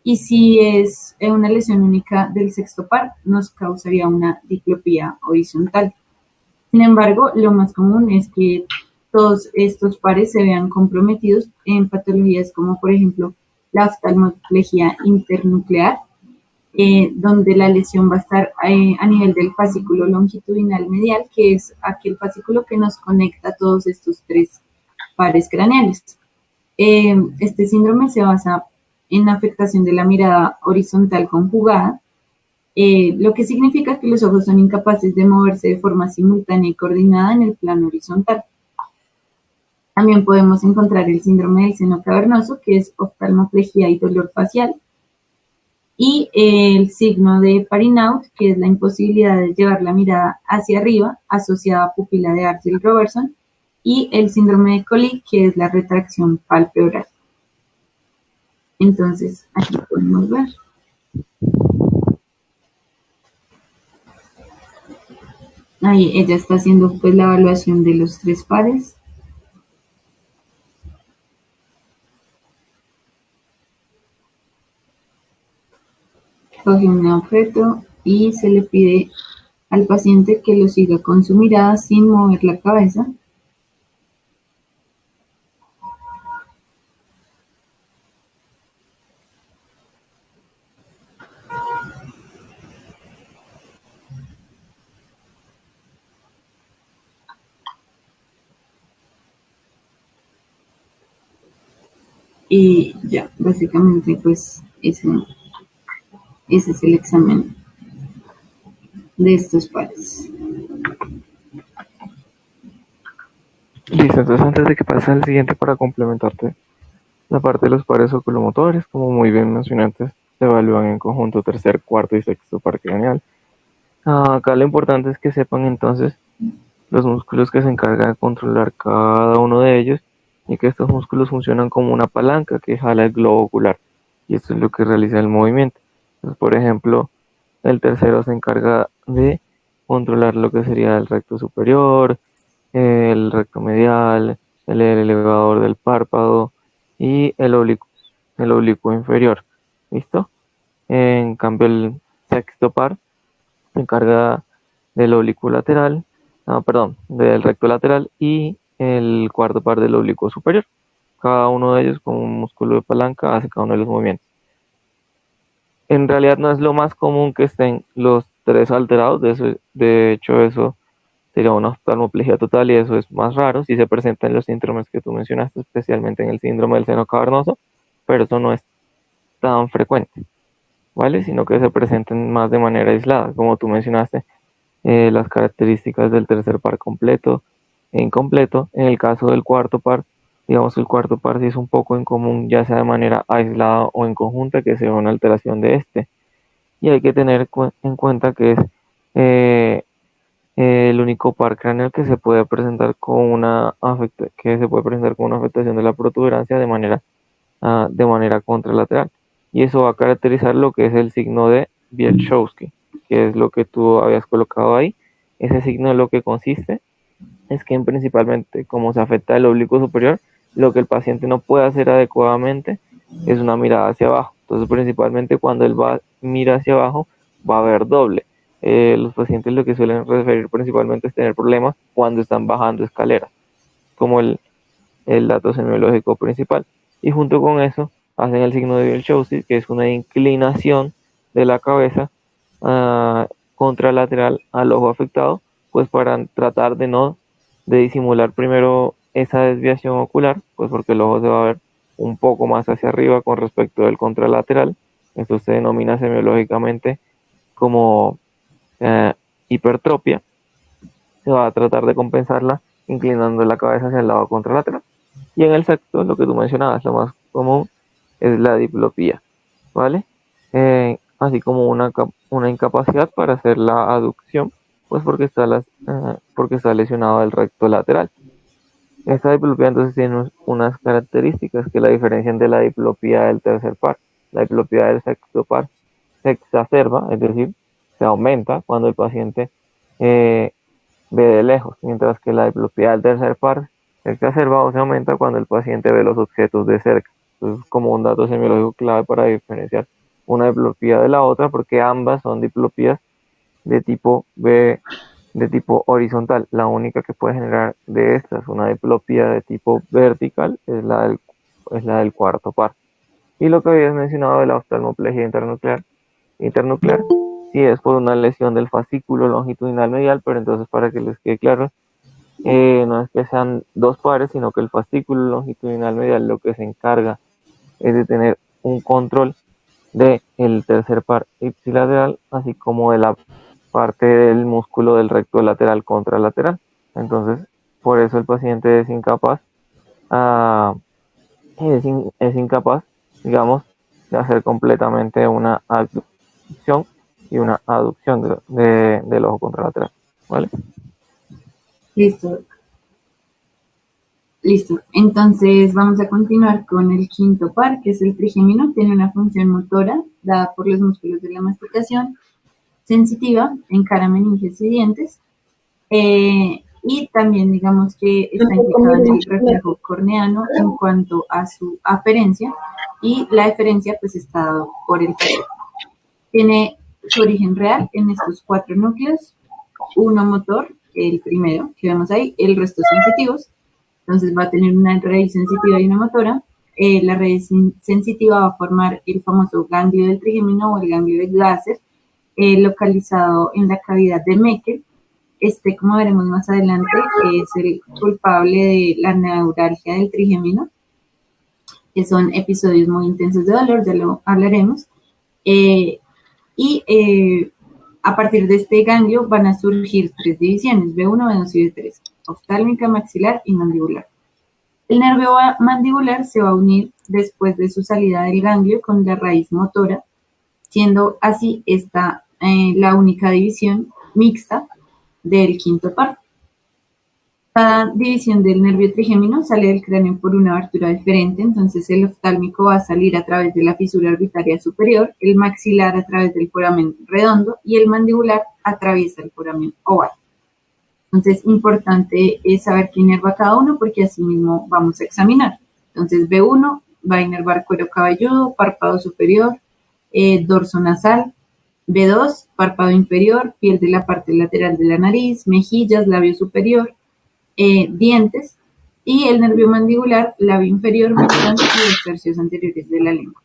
Y si es una lesión única del sexto par, nos causaría una diplopía horizontal. Sin embargo, lo más común es que todos estos pares se vean comprometidos en patologías como, por ejemplo, la oftalmoplegia internuclear, donde la lesión va a estar a nivel del fascículo longitudinal medial, que es aquel fascículo que nos conecta a todos estos tres pares craneales. Este síndrome se basa en afectación de la mirada horizontal conjugada, lo que significa que los ojos son incapaces de moverse de forma simultánea y coordinada en el plano horizontal. También podemos encontrar el síndrome del seno cavernoso, que es oftalmoplegia y dolor facial, y el signo de Parinaud, que es la imposibilidad de llevar la mirada hacia arriba, asociada a pupila de Argyll-Robertson, y el síndrome de Collie, que es la retracción palpeoral. Entonces, aquí podemos ver. Ahí ella está haciendo pues la evaluación de los tres pares. Coge un objeto y se le pide al paciente que lo siga con su mirada sin mover la cabeza. Y ya, básicamente pues ese es el examen de estos pares. Listo, entonces antes de que pase al siguiente, para complementarte la parte de los pares oculomotores, como muy bien mencionaste, se evalúan en conjunto tercer, cuarto y sexto par craneal. Acá lo importante es que sepan entonces los músculos que se encargan de controlar cada uno de ellos, y que estos músculos funcionan como una palanca que jala el globo ocular, y esto es lo que realiza el movimiento. Entonces, por ejemplo, el tercero se encarga de controlar lo que sería el recto superior, el recto medial, el elevador del párpado y el oblicuo inferior. ¿Listo? En cambio, el sexto par se encarga del oblicuo lateral, del recto lateral, y el cuarto par del oblicuo superior. Cada uno de ellos, con un músculo de palanca, hace cada uno de los movimientos. En realidad no es lo más común que estén los tres alterados, de hecho eso sería una oftalmoplegia total y eso es más raro si se presenta en los síndromes que tú mencionaste, especialmente en el síndrome del seno cavernoso, pero eso no es tan frecuente, ¿vale? Sino que se presenten más de manera aislada, como tú mencionaste, las características del tercer par completo e incompleto. En el caso del cuarto par, digamos que el cuarto par sí es un poco incomún, ya sea de manera aislada o en conjunta, que sea una alteración de este. Y hay que tener en cuenta que es el único par craneal que se puede presentar con una afectación de la protuberancia de manera contralateral. Y eso va a caracterizar lo que es el signo de Bielchowski, que es lo que tú habías colocado ahí. Ese signo lo que consiste es que principalmente, como se afecta el oblicuo superior, lo que el paciente no puede hacer adecuadamente es una mirada hacia abajo. Entonces, principalmente cuando él mira hacia abajo, va a ver doble. Los pacientes lo que suelen referir principalmente es tener problemas cuando están bajando escaleras, como el dato semiológico principal. Y junto con eso, hacen el signo de Bielchowski, que es una inclinación de la cabeza contralateral al ojo afectado, pues para tratar de disimular primero esa desviación ocular, pues porque el ojo se va a ver un poco más hacia arriba con respecto del contralateral. Esto se denomina semiológicamente como hipertropia. Se va a tratar de compensarla inclinando la cabeza hacia el lado contralateral. Y en el sexto, lo que tú mencionabas, lo más común es la diplopía, ¿vale? Así como una incapacidad para hacer la aducción, pues porque está lesionado el recto lateral. Esta diplopía entonces tiene unas características que la diferencian de la diplopía del tercer par. La diplopía del sexto par se exacerba, es decir, se aumenta cuando el paciente ve de lejos, mientras que la diplopía del tercer par se exacerba o se aumenta cuando el paciente ve los objetos de cerca. Entonces, como un dato semiológico clave para diferenciar una diplopía de la otra, porque ambas son diplopías de tipo horizontal. La única que puede generar de estas una diplopía de tipo vertical es la del cuarto par. Y lo que habías mencionado de la oftalmoplegia internuclear, sí es por una lesión del fascículo longitudinal medial, pero entonces para que les quede claro, no es que sean dos pares, sino que el fascículo longitudinal medial lo que se encarga es de tener un control del tercer par ipsilateral, así como de la parte del músculo del recto lateral contralateral. Entonces, por eso el paciente es incapaz, digamos, de hacer completamente una abducción y una aducción del ojo contralateral, ¿vale? Listo. Entonces vamos a continuar con el quinto par, que es el trigémino. Tiene una función motora dada por los músculos de la masticación, sensitiva en cara, meninges y dientes. Y también digamos que está implicado en el reflejo corneano en cuanto a su aferencia, y la eferencia pues está dado por el cerebro. Tiene su origen real en estos cuatro núcleos: uno motor, el primero que vemos ahí, el resto sensitivos. Entonces va a tener una raíz sensitiva y una motora. La raíz sensitiva va a formar el famoso ganglio del trigémino o el ganglio de Glasser, localizado en la cavidad de Meckel. Como veremos más adelante, es el culpable de la neuralgia del trigémino, que son episodios muy intensos de dolor, ya lo hablaremos. A partir de este ganglio van a surgir tres divisiones: B1, B2 y B3, oftálmica, maxilar y mandibular. El nervio mandibular se va a unir después de su salida del ganglio con la raíz motora, siendo así esta la única división mixta del quinto par. Cada división del nervio trigémino sale del cráneo por una abertura diferente. Entonces el oftálmico va a salir a través de la fisura orbitaria superior, el maxilar a través del foramen redondo y el mandibular atraviesa el foramen oval. Entonces, importante es saber qué inerva cada uno, porque así mismo vamos a examinar. Entonces, B1 va a inervar cuero cabelludo, párpado superior, dorso nasal. B2, párpado inferior, piel de la parte lateral de la nariz, mejillas, labio superior, dientes, y el nervio mandibular, labio inferior, mejillón y los tercios anteriores de la lengua.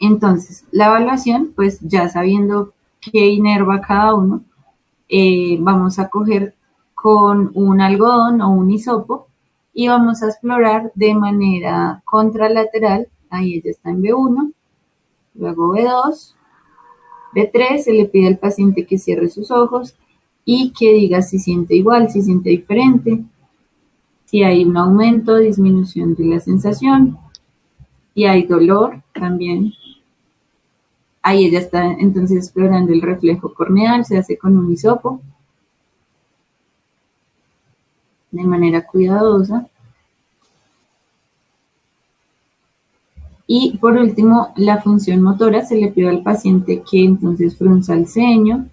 Entonces, la evaluación, pues ya sabiendo qué inerva cada uno, vamos a coger con un algodón o un hisopo y vamos a explorar de manera contralateral. Ahí ella está en B1, luego B2, B3, se le pide al paciente que cierre sus ojos y que diga si siente igual, si siente diferente, si hay un aumento o disminución de la sensación, si hay dolor también. Ahí ella está entonces explorando el reflejo corneal, se hace con un hisopo, de manera cuidadosa. Y por último, la función motora, se le pide al paciente que entonces frunza el ceño,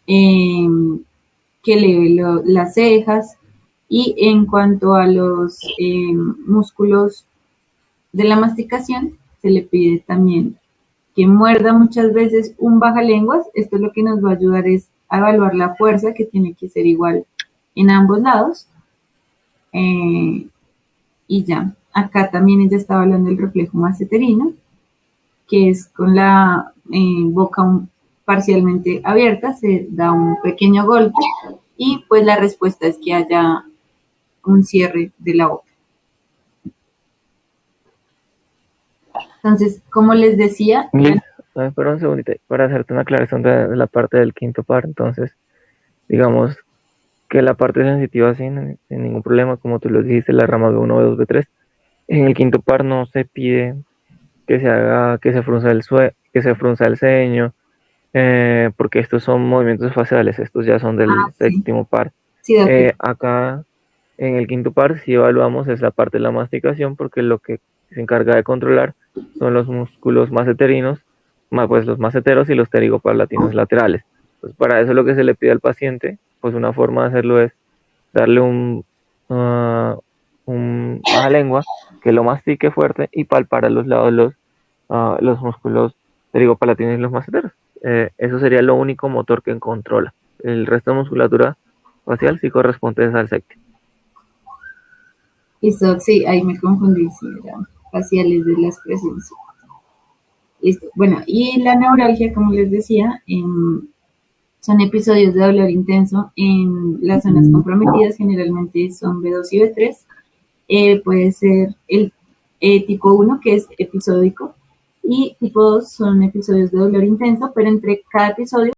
que eleve las cejas, y en cuanto a los músculos de la masticación, se le pide también que muerda muchas veces un bajalenguas. Esto lo que nos va a ayudar es a evaluar la fuerza, que tiene que ser igual en ambos lados. Y ya, acá también ella estaba hablando del reflejo masseterino, que es con la boca parcialmente abierta, se da un pequeño golpe y pues la respuesta es que haya un cierre de la boca. Entonces, como les decía... Liz, espera un segundito, para hacerte una aclaración de la parte del quinto par. Entonces, digamos que la parte sensitiva sin ningún problema, como tú lo dijiste, la rama B1, B2, B3. En el quinto par no se pide que se frunza el ceño, porque estos son movimientos faciales, estos ya son del séptimo par. Sí, acá en el quinto par sí evaluamos es la parte de la masticación, porque lo que se encarga de controlar son los músculos masseterinos, pues los masseteros y los pterigopalatines laterales. Pues para eso lo que se le pide al paciente, pues una forma de hacerlo es darle un lengua que lo mastique fuerte y palpar a los lados los músculos pterigopalatines y los masseteros. Eso sería lo único motor que controla. El resto de musculatura facial sí corresponde al séptimo. Listo, sí, ahí me confundí, sí, eran faciales de la expresión. Sí. Listo, bueno, y la neuralgia, como les decía, son episodios de dolor intenso en las zonas comprometidas, generalmente son B2 y B3. Puede ser el tipo 1, que es episódico, y tipo 2 son episodios de dolor intenso, pero entre cada episodio